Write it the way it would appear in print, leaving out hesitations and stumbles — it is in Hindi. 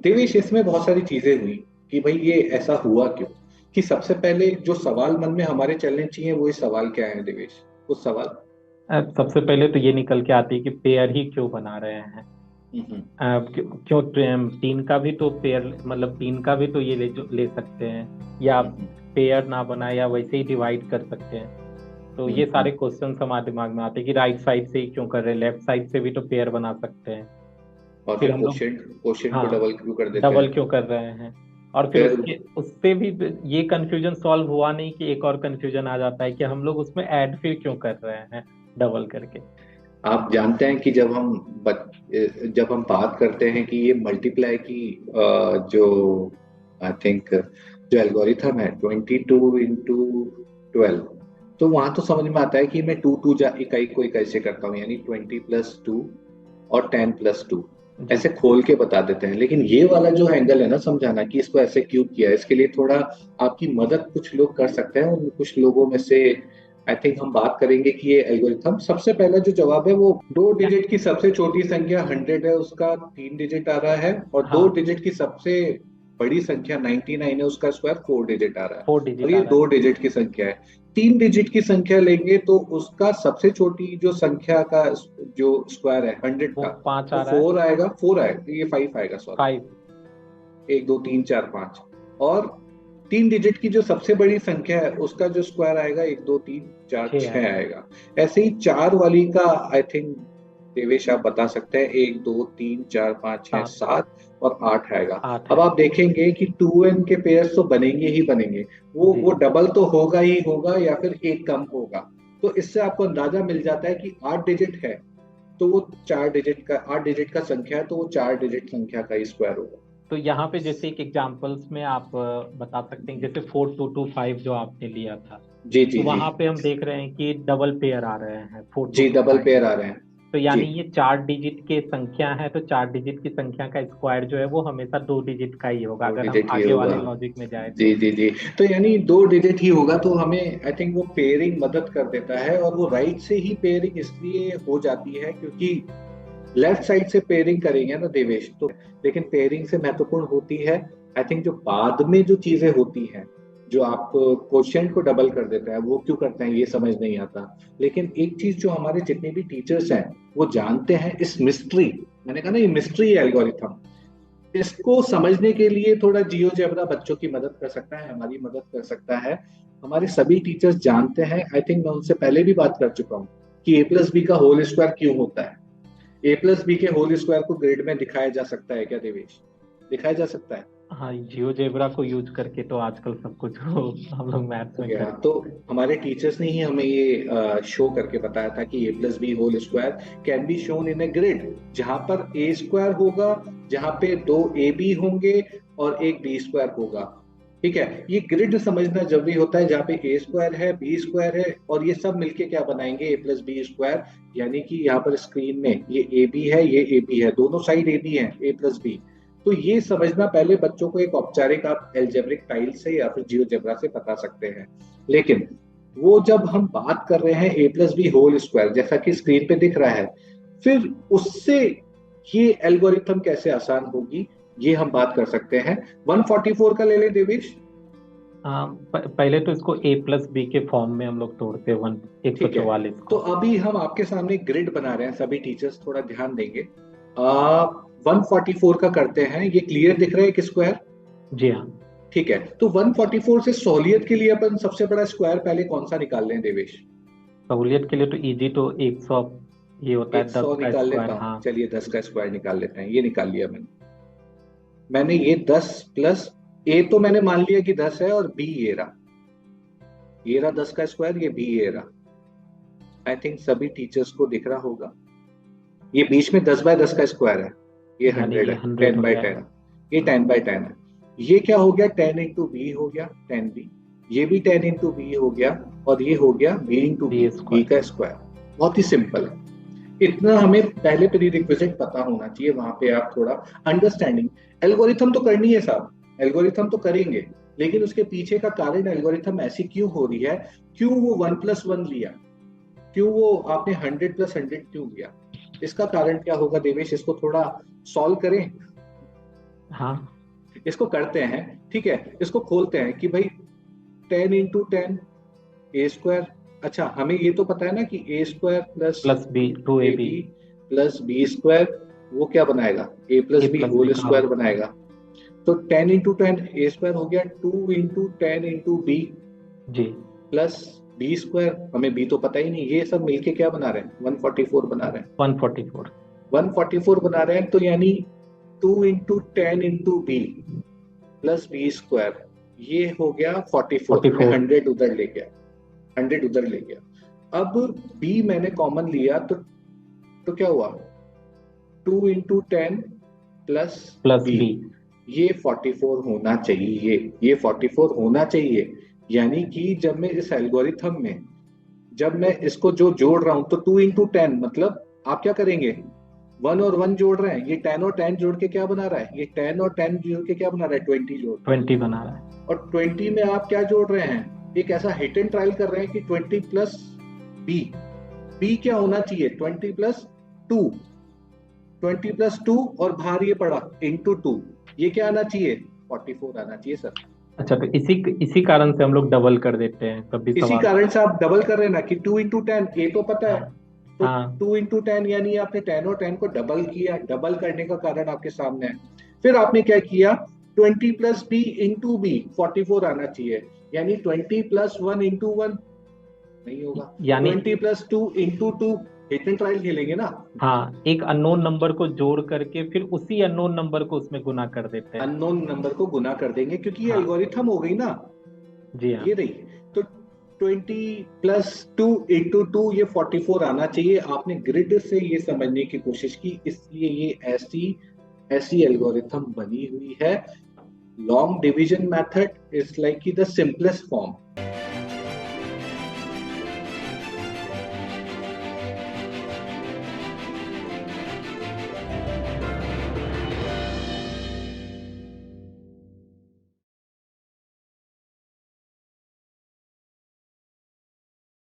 देवेश इसमें बहुत सारी चीजें हुई कि भाई ये ऐसा हुआ क्यों। कि सबसे पहले जो सवाल मन में हमारे चलने चाहिए वो ये सवाल क्या है देवेश, उस सवाल। सबसे पहले तो ये निकल के आती है कि पेयर ही क्यों बना रहे हैं। हम्म। क्यों तीन का भी तो पेयर, मतलब तीन का भी तो ये ले सकते हैं, या हम्म। पेयर ना बना या वैसे ही डिवाइड कर सकते हैं। तो ये हम्म। सारे क्वेश्चन हमारे दिमाग में आते हैं कि राइट साइड से ही क्यों कर रहे हैं, लेफ्ट साइड से भी तो पेयर बना सकते हैं। और फिर फिर हम लोग, क्वेश्चन क्वेश्चन को हाँ, डबल क्यों कर देते डबल हैं। क्यों कर रहे हैं। और फिर फिर उसके उससे भी ये कंफ्यूजन सॉल्व हुआ नहीं कि एक और कंफ्यूजन आ जाता है कि हम लोग उसमें ऐड फिर क्यों कर रहे हैं डबल करके। आप जानते हैं कि जब हम बात करते हैं कि ये मल्टीप्लाई की जो आई थिंक जो एल्गोरिथम है 22 into 12, तो वहां तो समझ में आता है कि मैं टू टू जा इकाई को इकाई से करता हूँ, यानी 20+2 और 10+2 जी। ऐसे खोल के बता देते हैं। लेकिन ये वाला जो एंगल है ना समझाना कि इसको ऐसे क्यों किया, इसके लिए थोड़ा आपकी मदद कुछ लोग कर सकते हैं। उन कुछ लोगों में से आई थिंक हम बात करेंगे कि ये एल्गोरिथम, सबसे पहला जो जवाब है वो दो डिजिट की सबसे छोटी संख्या 100 है, उसका 3 डिजिट आ रहा है। और दो हाँ, डिजिट की सबसे बड़ी संख्या 99 है, उसका स्क्वायर 4 डिजिट आ रहा है। फोर और डिजिट ये आ रहा दो है। डिजिट की संख्या है। 3 डिजिट की संख्या लेंगे तो उसका सबसे छोटी जो संख्या का जो स्क्वायर है 100 वो का, पांच वो आ रहा है। 4 आएगा। 4 आएगा, ये 5 आएगा, सॉरी। 5। 1 2 3 4 5। और 3 डिजिट की जो सबसे बड़ी संख्या है उसका जो स्क्वायर आएगा 1 2 3 4 6 6 आएगा। आएगा। ऐसे ही चार वाली का आई थिंक देवेश आप बता सकते हैं, 1 2 3 4 5 6 7। 7 और 8 आएगा। 8 अब है। आप देखेंगे कि 2n के पेयर्स तो बनेंगे ही बनेंगे। जी। वो डबल तो होगा ही होगा या फिर एक कम होगा। तो इससे आपको अंदाजा मिल जाता है कि 8 डिजिट है, तो वो 4 डिजिट का 8 डिजिट का संख्या है, तो वो 4 डिजिट संख्या का ही स्क्वायर होगा। तो यहाँ पे जैसे एक एग्जांपल्स में आप बता सकते हैं, जैसे 4225 जो आपने लिया था, जी तो जी जी। वहां पे हम देख रहे हैं कि डबल पेयर आ रहे हैं four two G two double five pair आ रहे हैं। तो जी। यानी ये 4 डिजिट के संख्या है, तो 4 डिजिट की संख्या का स्क्वायर जो है वो हमेशा 2 डिजिट का ही होगा, दो अगर हम डिजिट ही आगे होगा। वाले लॉजिक में जाए जी तो। जी जी। तो यानी 2 डिजिट ही होगा, तो हमें आई थिंक वो पेयरिंग मदद कर देता है। और वो राइट से ही पेयरिंग इसलिए हो जाती है क्योंकि लेफ्ट साइड से पेयरिंग करेंगे ना देवेश तो। लेकिन पेयरिंग से महत्वपूर्ण होती है आई थिंक जो बाद में जो चीजें होती हैं, जो आपको क्वेश्चन को डबल कर देता है, वो क्यों करते हैं ये समझ नहीं आता। लेकिन एक चीज जो हमारे जितने भी टीचर्स हैं वो जानते हैं, इस मिस्ट्री, मैंने कहा ना ये मिस्ट्री एल्गोरिथम, इसको समझने के लिए थोड़ा जियोजेब्रा बच्चों की मदद कर सकता है, हमारी मदद कर सकता है। हमारे सभी टीचर्स जानते हैं, आई थिंक मैं उनसे पहले भी बात कर चुका हूँ कि a+b का होल स्क्वायर क्यों होता है। a+b के होल स्क्वायर को ग्रिड में दिखाया जा सकता है क्या देवेश, दिखाया जा सकता है। हाँ, जियो जेब्रा को यूज करके तो आजकल सब कुछ हम लोग मैथ्स हो में गया कर ही तो लेते हैं। हमारे टीचर्स ने ही हमें ये शो करके बताया था कि a+b whole square can be shown in a grid, जहां पर ए स्क्वायर होगा, जहां पे दो ए बी होंगे और एक बी स्क्वायर होगा। ठीक है, ये ग्रिड समझना जरूरी होता है, जहाँ पे ए स्क्वायर है, बी स्क्वायर है, और ये सब मिलके क्या बनाएंगे, a+b स्क्वायर। यानी कि यहाँ पर स्क्रीन में ये ए बी है, ये ए बी है, दोनों साइड ए बी है, a+b। तो ये समझना पहले बच्चों को एक औपचारिक आप एल्जेब्रिक टाइल से या फिर जियोजेब्रा से बता सकते हैं। लेकिन वो जब हम बात कर रहे हैं a+b होल स्क्वायर जैसा कि स्क्रीन पे दिख रहा है, फिर उससे ये एल्गोरिथम कैसे आसान होगी, ये हम बात कर सकते हैं। 144 का ले लें देवेश। हाँ, पहले तो इसको a+b के फॉर्म में हम लोग तोड़ते हैं, वन एक सौ ठीक है, चौवालीस तो को। अभी हम आपके सामने ग्रिड बना रहे हैं, सभी टीचर्स थोड़ा ध्यान देंगे। 144 का करते हैं, ये क्लियर दिख रहा है एक स्क्वायर। जी हाँ। ठीक है, तो 144 से सहूलियत के लिए अपन सबसे बड़ा स्क्वायर पहले कौन सा निकाल लें देवेश। सहूलियत के लिए तो इजी, तो 100, ये होता है 100 10 का निकाल लेता स्क्वायर। हूँ, हाँ। चलिए 10 का स्क्वायर निकाल लेते हैं, ये निकाल लिया मैंने। मैंने ये 10 प्लस ए तो मैंने मान लिया कि 10 है, और बी ये रहा 10 का स्क्वायर, ये बी ये रहा। आई थिंक सभी टीचर्स को दिख रहा होगा, ये बीच में 10/10 का स्क्वायर है, ये यानी 100 ये है, 100 टेन हो बाई टेन जाएगा। ये 10/10 है। ये क्या हो गया, 10 into b हो गया, 10b। ये भी 10 into b हो गया, और ये हो गया b into b b, b square. का स्क्वायर। बहुत ही सिंपल है। इतना हमें पहले प्री रिक्विजिट पता होना चाहिए, वहां पे आप थोड़ा अंडरस्टैंडिंग। एल्गोरिथम तो करनी है साहब, एल्गोरिथम तो करेंगे, लेकिन उसके पीछे का कारण, एल्गोरिथम ऐसी क्यों हो रही है, क्यों वो 1+1 लिया, क्यों वो आपने 100+100 क्यों लिया, इसका कारण क्या होगा देवेश, इसको थोड़ा सॉल्व करें। हाँ इसको करते हैं, ठीक है, इसको खोलते हैं कि भाई 10 इंटू 10 ए स्क्वायर। अच्छा, हमें ये तो पता है ना कि A square plus plus B, two A A B, B plus B square वो क्या बनाएगा, A A plus B plus B whole का स्क्वायर होल। बनाएगा। तो 10 इंटू 10 ए स्क्वायर हो गया, 2 इंटू 10 इंटू बी जी, प्लस बी स्क्वायर, हमें बी तो पता ही नहीं, ये सब मिलके क्या बना रहे हैं, 144 बना रहे हैं। 144। 144 बना रहे हैं, तो यानी 2 into 10 into b plus B square, ये हो गया 44। मैं 44। 100 उधर ले गया, 100 उधर ले गया। अब बी मैंने कॉमन लिया तो क्या हुआ, 2 into 10 plus plus b, b. ये 44 होना चाहिए, ये 44 होना चाहिए। यानी कि जब मैं इस एल्गोरिथम में, जब मैं इसको जो जोड़ रहा हूं तो 2 इंटू 10 मतलब आप क्या करेंगे, 1 और 1 जोड़ रहे हैं, ये 10 और 10 जोड़ के क्या बना रहा है, ये 10 और 10 जोड़ के क्या बना रहा है, 20 जोड़ रहा है। 20 बना रहा है। और 20 में आप क्या जोड़ रहे हैं, एक ऐसा हिट एंड ट्रायल कर रहे हैं कि 20 प्लस बी, बी क्या होना चाहिए, 20 प्लस 2, 20 प्लस 2 और बाहर ये पड़ा इंटू 2, ये क्या आना चाहिए, 44 आना चाहिए सर। अच्छा, तो इसी इसी कारण से हम लोग डबल कर देते हैं कभी इसी सवाल। कारण से आप डबल कर रहे हैं ना कि 2 इंटू 10, ये तो पता है। हाँ तो हाँ। 2 इंटू 10 यानी आपने 10 और 10 को डबल किया, डबल करने का कारण आपके सामने है। फिर आपने क्या किया, 20 प्लस बी इंटू बी 44 आना चाहिए, यानी 20 प्लस 1 इंटू 1 नहीं होगा, यानी 20 plus 2 into 2, hit and trial खेलेंगे ना। हाँ, एक अननोन नंबर को जोड़ करके फिर उसी अननोन नंबर को उसमें गुना कर देते हैं। अननोन नंबर को गुना कर देंगे, क्योंकि ये हाँ एल्गोरिथम हो गई ना, जी हाँ। ये रही। तो 20 प्लस 2 इंटू 2 ये 44 आना चाहिए। आपने ग्रिड से ये समझने की कोशिश की, इसलिए ये ऐसी ऐसी एल्गोरिथम बनी हुई है। Long division method is like the simplest form.